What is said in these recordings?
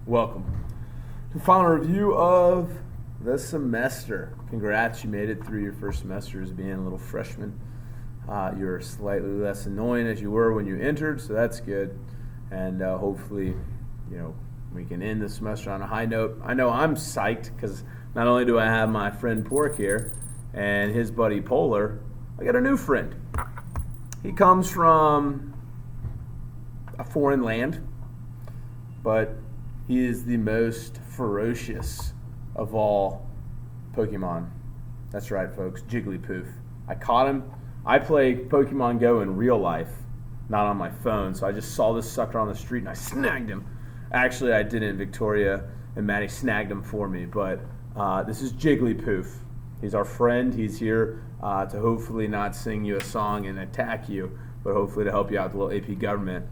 Welcome to final review of the semester. Congrats, you made it through your first semester as being a little freshman. You're slightly less annoying as you were when you entered, so that's good. And hopefully, we can end the semester on a high note. I know I'm psyched because not only do I have my friend Pork here and his buddy Polar, I got a new friend. He comes from a foreign land, but he is the most ferocious of all Pokemon. That's right, folks, Jigglypuff. I caught him. I play Pokemon Go in real life, not on my phone, so I just saw this sucker on the street and I snagged him. Actually, I didn't. Victoria and Maddie snagged him for me, but this is Jigglypuff. He's our friend. He's here to hopefully not sing you a song and attack you, but hopefully to help you out with a little AP government.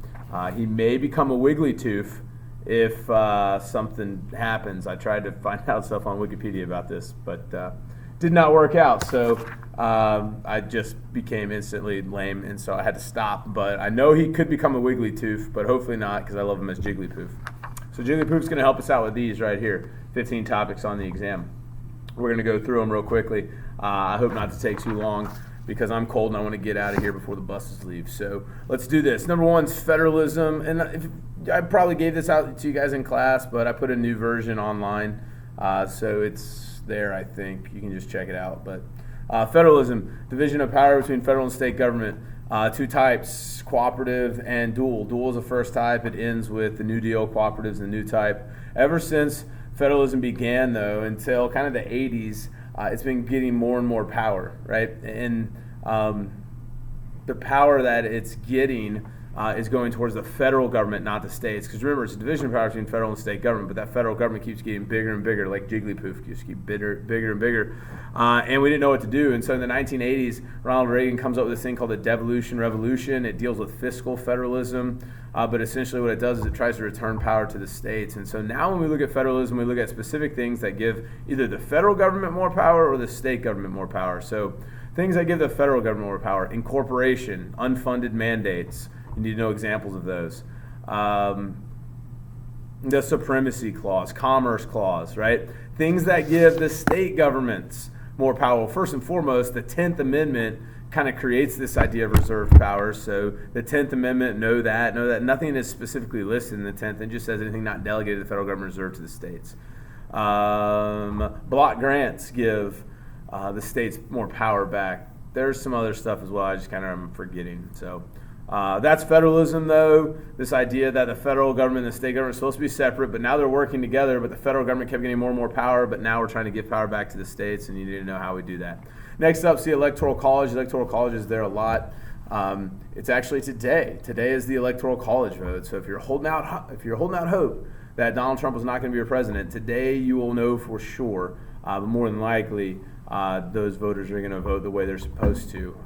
He may become a Wigglytuff if something happens. I tried to find out stuff on Wikipedia about this, but did not work out. So I just became instantly lame, and so I had to stop. But I know he could become a Wigglytuff, but hopefully not because I love him as Jigglypuff. So Jigglypuff's going to help us out with these right here, 15 topics on the exam. We're going to go through them real quickly. I hope not to take too long because I'm cold and I want to get out of here before the buses leave. So let's do this. Number one is federalism. And I probably gave this out to you guys in class, but I put a new version online. So it's there, I think. You can just check it out. But federalism, division of power between federal and state government. Two types, cooperative and dual. Dual is the first type. It ends with the New Deal. Cooperatives the new type. Ever since federalism began, though, until kind of the 80s, it's been getting more and more power, right? And the power that it's getting is going towards the federal government, not the states. Because remember, it's a division of power between federal and state government, but that federal government keeps getting bigger and bigger, like Jigglypuff keeps getting bigger and bigger. And we didn't know what to do. And so in the 1980s, Ronald Reagan comes up with this thing called the devolution revolution. It deals with fiscal federalism. But essentially what it does is it tries to return power to the states. And so now when we look at federalism, we look at specific things that give either the federal government more power or the state government more power. So things that give the federal government more power: incorporation, unfunded mandates. You need to know examples of those. The supremacy clause, commerce clause, right? Things that give the state governments more power. First and foremost, the 10th Amendment kind of creates this idea of reserved powers. So the 10th Amendment, know that nothing is specifically listed in the 10th. It just says anything not delegated to the federal government reserved to the states. Block grants give the states more power back. There's some other stuff as well. I just kind of am forgetting. So that's federalism, though. This idea that the federal government and the state government are supposed to be separate, but now they're working together, but the federal government kept getting more and more power, but now we're trying to give power back to the states, and you need to know how we do that. Next up is the Electoral College. The Electoral College is there a lot. It's actually today. Today is the Electoral College vote. So if you're holding out hope that Donald Trump was not going to be your president, today you will know for sure. But more than likely, those voters are going to vote the way they're supposed to.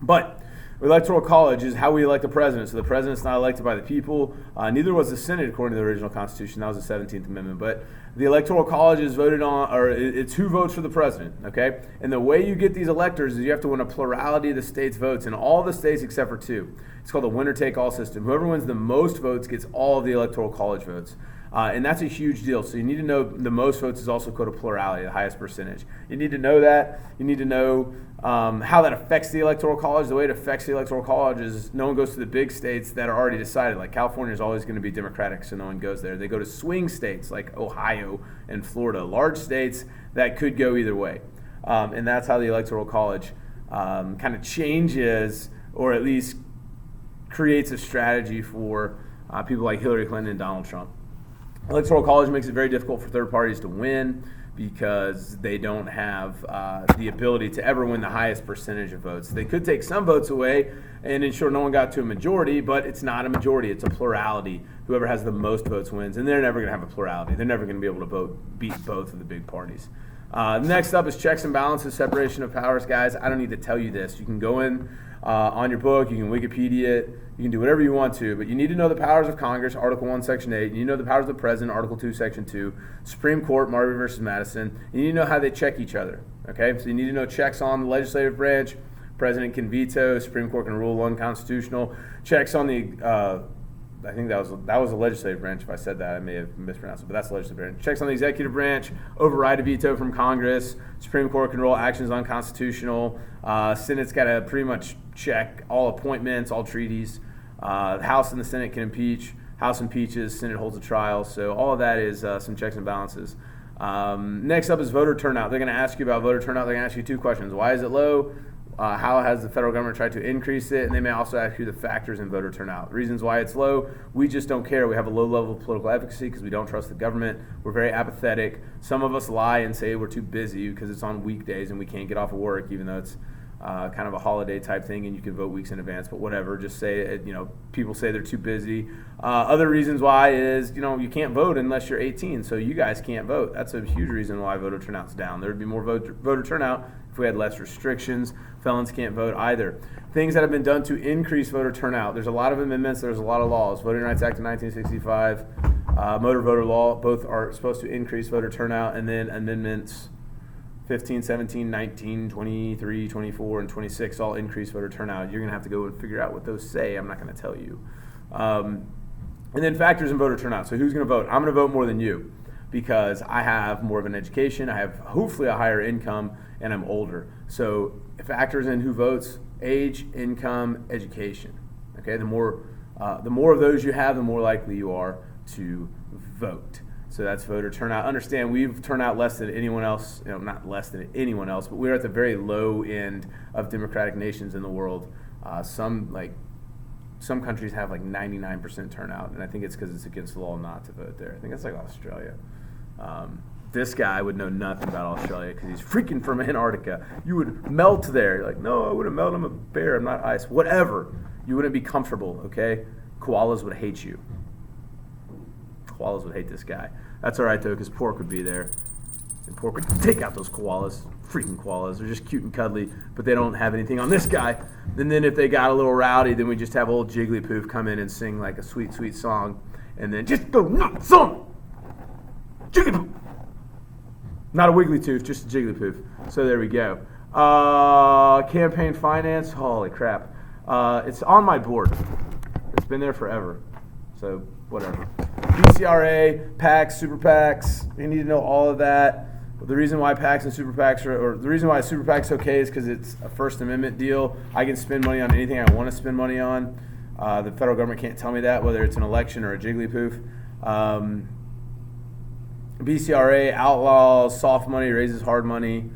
But Electoral College is how we elect the president. So the president's not elected by the people. Neither was the Senate according to the original Constitution. That was the 17th Amendment. But the Electoral College is voted on, or it's who votes for the president, okay? And the way you get these electors is you have to win a plurality of the states' votes in all the states except for two. It's called a winner-take-all system. Whoever wins the most votes gets all of the Electoral College votes. And that's a huge deal. So you need to know the most votes is also called a plurality, the highest percentage. You need to know that. You need to know how that affects the Electoral College. The way it affects the Electoral College is no one goes to the big states that are already decided. Like California is always going to be Democratic, so no one goes there. They go to swing states like Ohio and Florida, large states that could go either way. And that's how the Electoral College kind of changes, or at least creates a strategy for people like Hillary Clinton and Donald Trump. Electoral College makes it very difficult for third parties to win because they don't have the ability to ever win the highest percentage of votes. They could take some votes away and ensure no one got to a majority, but it's not a majority, it's a plurality. Whoever has the most votes wins, and they're never going to have a plurality. They're never going to be able to beat both of the big parties. Next up is checks and balances, separation of powers. Guys, I don't need to tell you this. You can go in on your book, you can Wikipedia it, you can do whatever you want to, but you need to know the powers of Congress, Article 1, Section 8. You need to know the powers of the President, Article 2, Section 2. Supreme Court, Marbury versus Madison. You need to know how they check each other, okay? So you need to know checks on the legislative branch. President can veto, Supreme Court can rule unconstitutional. Checks on the I think that was the legislative branch. If I said that, I may have mispronounced it, but that's the legislative branch. Checks on the executive branch, override a veto from Congress. Supreme Court can rule actions unconstitutional. Senate's got to pretty much check all appointments, all treaties. The House and the Senate can impeach. House impeaches, Senate holds a trial. So all of that is some checks and balances. Next up is voter turnout. They're going to ask you about voter turnout. They're going to ask you two questions. Why is it low? How has the federal government tried to increase it? And they may also ask you the factors in voter turnout. Reasons why it's low: we just don't care. We have a low level of political efficacy because we don't trust the government. We're very apathetic. Some of us lie and say we're too busy because it's on weekdays and we can't get off of work, even though it's kind of a holiday type thing and you can vote weeks in advance. But whatever, just say it. People say they're too busy. Other reasons why is you can't vote unless you're 18, so you guys can't vote. That's a huge reason why voter turnout's down. There would be more voter turnout if we had less restrictions. Felons can't vote either. Things that have been done to increase voter turnout. There's a lot of amendments. There's a lot of laws. Voting Rights Act of 1965, motor voter law, both are supposed to increase voter turnout. And then amendments 15, 17, 19, 23, 24, and 26 all increase voter turnout. You're going to have to go and figure out what those say. I'm not going to tell you. And then factors in voter turnout. So who's going to vote? I'm going to vote more than you because I have more of an education. I have hopefully a higher income, and I'm older. So factors in who votes: age, income, education. Okay, the more of those you have, the more likely you are to vote. So that's voter turnout. Understand, we've turned out less than anyone else. Not less than anyone else, but we're at the very low end of democratic nations in the world. Some countries have 99% turnout, and I think it's because it's against the law not to vote there. I think that's like Australia. This guy would know nothing about Australia because he's freaking from Antarctica. You would melt there. You're like, no, I wouldn't melt. I'm a bear. I'm not ice. Whatever. You wouldn't be comfortable, okay? Koalas would hate you. Koalas would hate this guy. That's all right, though, because Pork would be there. And Pork would take out those koalas. Freaking koalas. They're just cute and cuddly, but they don't have anything on this guy. And then if they got a little rowdy, then we just have old Jigglypuff come in and sing like a sweet, sweet song. And then just go nuts on him. Jigglypuff. Not a wiggly tooth, just a Jigglypuff. So there we go. Campaign finance, holy crap. It's on my board. It's been there forever. So whatever. BCRA, PACs, super PACs. You need to know all of that. But the reason why PACs and super PACs or the reason why super PAC's okay is because it's a First Amendment deal. I can spend money on anything I want to spend money on. The federal government can't tell me that, whether it's an election or a Jigglypuff. BCRA outlaws soft money, raises hard money.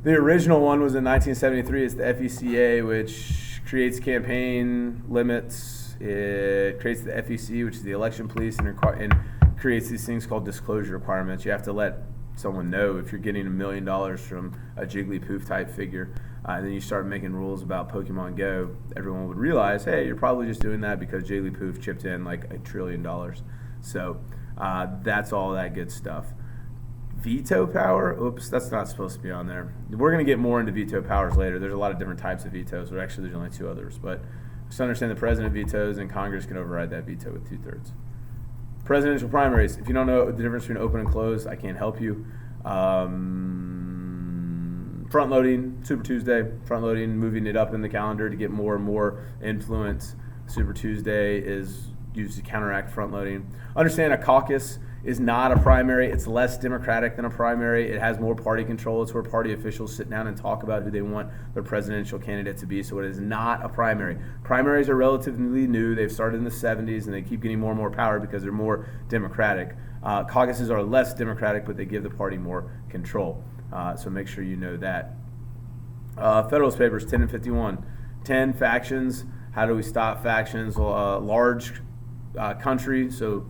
The original one was in 1973. It's the FECA, which creates campaign limits. It creates the FEC, which is the election police, and creates these things called disclosure requirements. You have to let someone know if you're getting $1 million from a Jigglypuff type figure. And then you start making rules about Pokemon Go. Everyone would realize, hey, you're probably just doing that because Jigglypuff chipped in like $1 trillion. So that's all that good stuff. Veto power? Oops, that's not supposed to be on there. We're going to get more into veto powers later. There's a lot of different types of vetoes. Or actually, there's only two others. But just understand the president vetoes, and Congress can override that veto with 2/3. Presidential primaries. If you don't know the difference between open and closed, I can't help you. Front loading, Super Tuesday. Front loading, moving it up in the calendar to get more and more influence. Super Tuesday is used to counteract front loading. Understand a caucus is not a primary. It's less democratic than a primary. It has more party control. It's where party officials sit down and talk about who they want their presidential candidate to be. So it is not a primary. Primaries are relatively new. They've started in the 70s, and they keep getting more and more power because they're more democratic. Caucuses are less democratic, but they give the party more control. So make sure you know that. Federalist Papers 10 and 51. 10 factions. How do we stop factions? Large country, so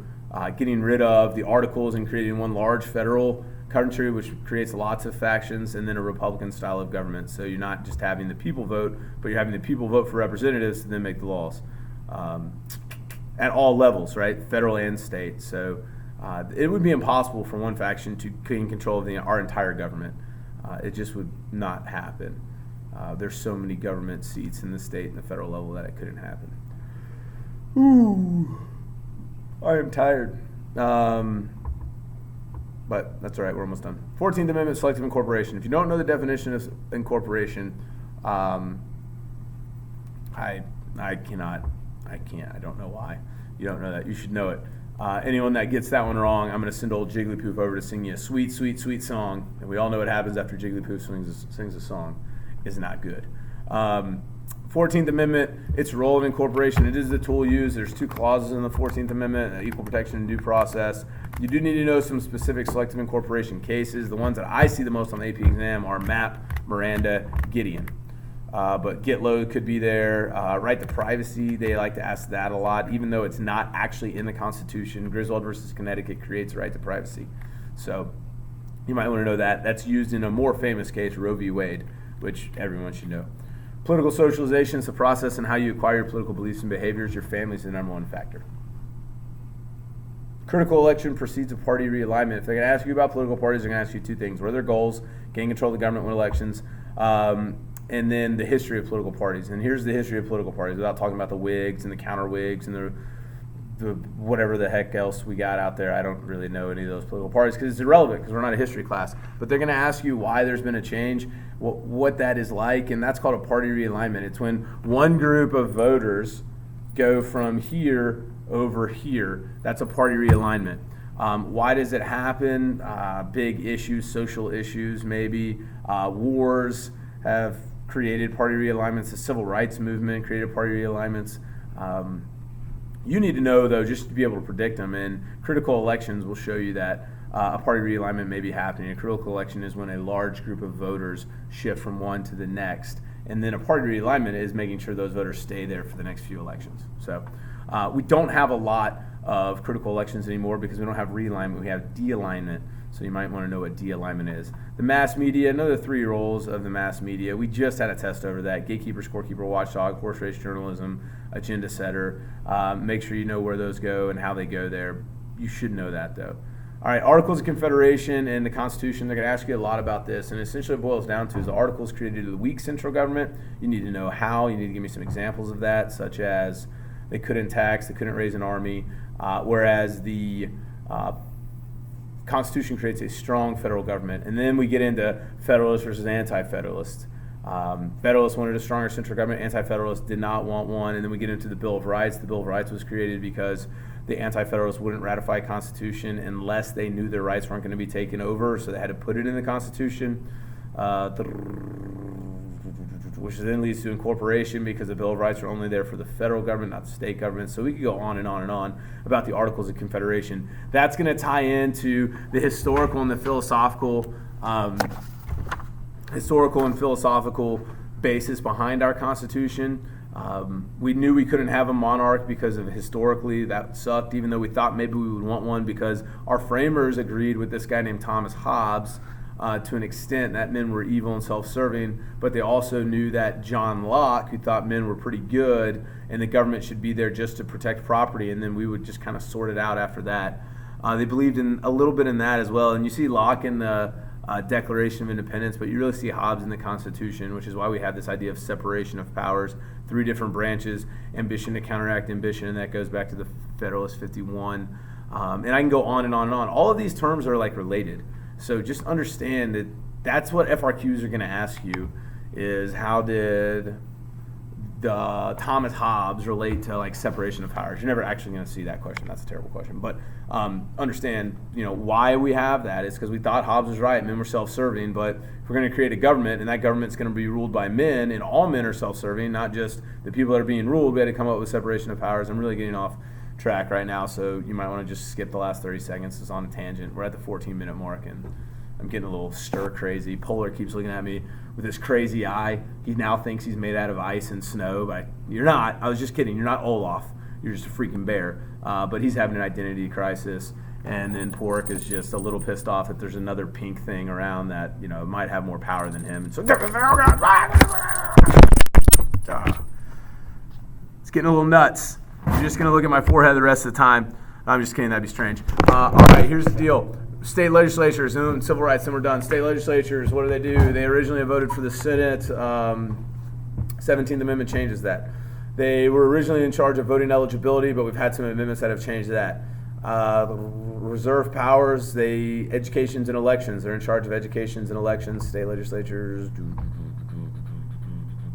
getting rid of the articles and creating one large federal country, which creates lots of factions, and then a Republican style of government. So you're not just having the people vote, but you're having the people vote for representatives to then make the laws at all levels, right? Federal and state. So it would be impossible for one faction to gain control of our entire government. It just would not happen. There's so many government seats in the state and the federal level that it couldn't happen. Ooh, I am tired. But that's all right, we're almost done. 14th Amendment, selective incorporation. If you don't know the definition of incorporation, I I don't know why. You don't know that. You should know it. Anyone that gets that one wrong, I'm going to send old Jigglypuff over to sing you a sweet, sweet, sweet song. And we all know what happens after Jigglypuff sings a song. It's not good. 14th Amendment, its role of incorporation. It is the tool used. There's 2 clauses in the 14th Amendment, equal protection and due process. You do need to know some specific selective incorporation cases. The ones that I see the most on the AP exam are Mapp, Miranda, Gideon. But get low could be there. Right to privacy, they like to ask that a lot, even though it's not actually in the Constitution. Griswold versus Connecticut creates a right to privacy. So you might want to know that. That's used in a more famous case, Roe v. Wade, which everyone should know. Political socialization is the process and how you acquire your political beliefs and behaviors. Your family is the number one factor. Critical election precedes a party realignment. If they're going to ask you about political parties, they're going to ask you 2 things. What are their goals? Gain control of the government, win elections. And then the history of political parties. And here's the history of political parties without talking about the Whigs and the counter-Whigs and the whatever the heck else we got out there. I don't really know any of those political parties because it's irrelevant because we're not a history class. But they're going to ask you why there's been a change, what that is like, and that's called a party realignment. It's when one group of voters go from here over here. That's a party realignment. Why does it happen? Big issues, social issues maybe. Wars have created party realignments. The civil rights movement created party realignments. You need to know, though, just to be able to predict them, and critical elections will show you that a party realignment may be happening. A critical election is when a large group of voters shift from one to the next, and then a party realignment is making sure those voters stay there for the next few elections. So we don't have a lot of critical elections anymore because we don't have realignment, we have de-alignment. So you might want to know what de-alignment is. The mass media, another 3 roles of the mass media. We just had a test over that. Gatekeeper, scorekeeper, watchdog, horse race journalism, agenda setter. Make sure you know where those go and how they go there. You should know that, though. All right, Articles of Confederation and the Constitution. They're going to ask you a lot about this, and essentially it boils down to is the Articles created the weak central government. You need to know how. You need to give me some examples of that, such as they couldn't tax, they couldn't raise an army, whereas the Constitution creates a strong federal government. And then we get into Federalists versus Anti-Federalists. Federalists wanted a stronger central government. Anti-Federalists did not want one. And then we get into the Bill of Rights. The Bill of Rights was created because the Anti-Federalists wouldn't ratify a Constitution unless they knew their rights weren't going to be taken over, so they had to put it in the Constitution, which then leads to incorporation because the Bill of Rights are only there for the federal government, not the state government. So we could go on and on and on about the Articles of Confederation. That's going to tie into the historical and philosophical basis behind our Constitution. We knew we couldn't have a monarch because of historically that sucked, even though we thought maybe we would want one because our framers agreed with this guy named Thomas Hobbes to an extent that men were evil and self-serving, but they also knew that John Locke, who thought men were pretty good and the government should be there just to protect property, and then we would just kind of sort it out after that. They believed in a little bit in that as well, and you see Locke in the Declaration of Independence, but you really see Hobbes in the Constitution, which is why we have this idea of separation of powers, 3 different branches, ambition to counteract ambition, and that goes back to the Federalist 51. And I can go on and on and on. All of these terms are like related. So just understand that that's what FRQs are going to ask you is how did the Thomas Hobbes relate to like separation of powers? You're never actually going to see that question. That's a terrible question. But understand, why we have that is because we thought Hobbes was right. Men were self-serving. But if we're going to create a government and that government's going to be ruled by men and all men are self-serving, not just the people that are being ruled, we had to come up with separation of powers. I'm really getting off track right now, so you might want to just skip the last 30 seconds. It's on a tangent. We're at the 14-minute mark, and I'm getting a little stir crazy. Polar keeps looking at me with this crazy eye. He now thinks he's made out of ice and snow, but you're not. I was just kidding. You're not Olaf. You're just a freaking bear. But he's having an identity crisis, and then Pork is just a little pissed off that there's another pink thing around that might have more power than him. And so it's getting a little nuts. You're just going to look at my forehead the rest of the time. I'm just kidding. That'd be strange. All right, here's the deal. State legislatures, and civil rights, and we're done. State legislatures, what do? They originally voted for the Senate. 17th Amendment changes that. They were originally in charge of voting eligibility, but we've had some amendments that have changed that. Reserve powers, educations and elections. They're in charge of educations and elections. State legislatures.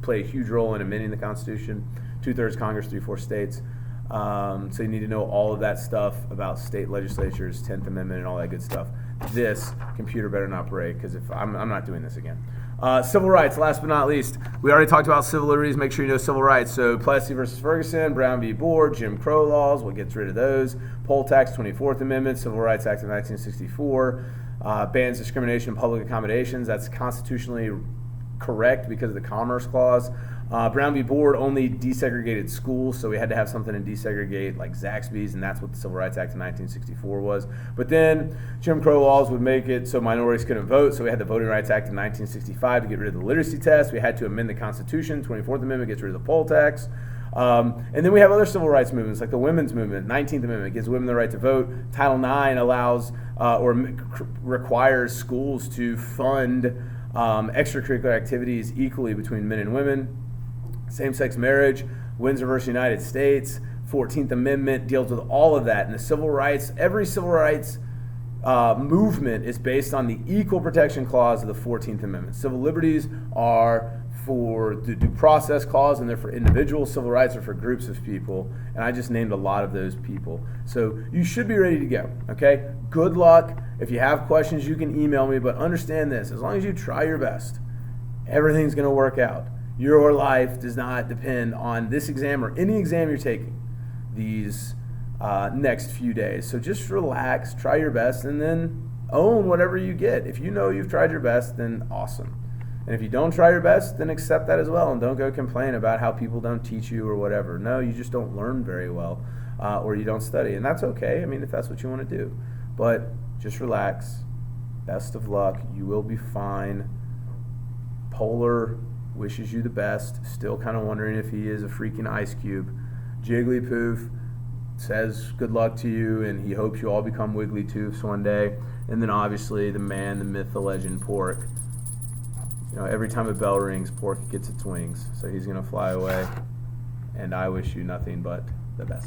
play a huge role in amending the Constitution. 2/3 Congress, 3/4 states. So you need to know all of that stuff about state legislatures, 10th Amendment, and all that good stuff. This computer better not break, because if I'm not doing this again. Civil rights, last but not least. We already talked about civil liberties. Make sure you know civil rights. So Plessy versus Ferguson, Brown v. Board, Jim Crow laws, what gets rid of those? Poll tax, 24th Amendment, Civil Rights Act of 1964, bans discrimination in public accommodations. That's constitutionally correct because of the Commerce Clause. Brown v. Board only desegregated schools, so we had to have something to desegregate like Zaxby's, and that's what the Civil Rights Act of 1964 was. But then Jim Crow laws would make it so minorities couldn't vote, so we had the Voting Rights Act of 1965 to get rid of the literacy test. We had to amend the Constitution. 24th Amendment gets rid of the poll tax. And then we have other civil rights movements like the women's movement. 19th Amendment gives women the right to vote. Title IX allows requires schools to fund extracurricular activities equally between men and women. Same-sex marriage, Windsor versus United States, 14th Amendment deals with all of that. And the civil rights, every civil rights movement is based on the Equal Protection Clause of the 14th Amendment. Civil liberties are for the Due Process Clause, and they're for individuals. Civil rights are for groups of people, and I just named a lot of those people. So you should be ready to go, okay? Good luck. If you have questions, you can email me, but understand this. As long as you try your best, everything's going to work out. Your life does not depend on this exam or any exam you're taking these next few days. So just relax, try your best, and then own whatever you get. If you know you've tried your best, then awesome. And if you don't try your best, then accept that as well, and don't go complain about how people don't teach you or whatever. No, you just don't learn very well, or you don't study, and that's okay. I mean, if that's what you want to do. But just relax. Best of luck. You will be fine. Polar wishes you the best. Still kind of wondering if he is a freaking ice cube. Jigglypuff says good luck to you, and he hopes you all become Wigglytoofs one day. And then obviously the man, the myth, the legend, Pork. You know, every time a bell rings, Pork gets its wings. So he's going to fly away. And I wish you nothing but the best.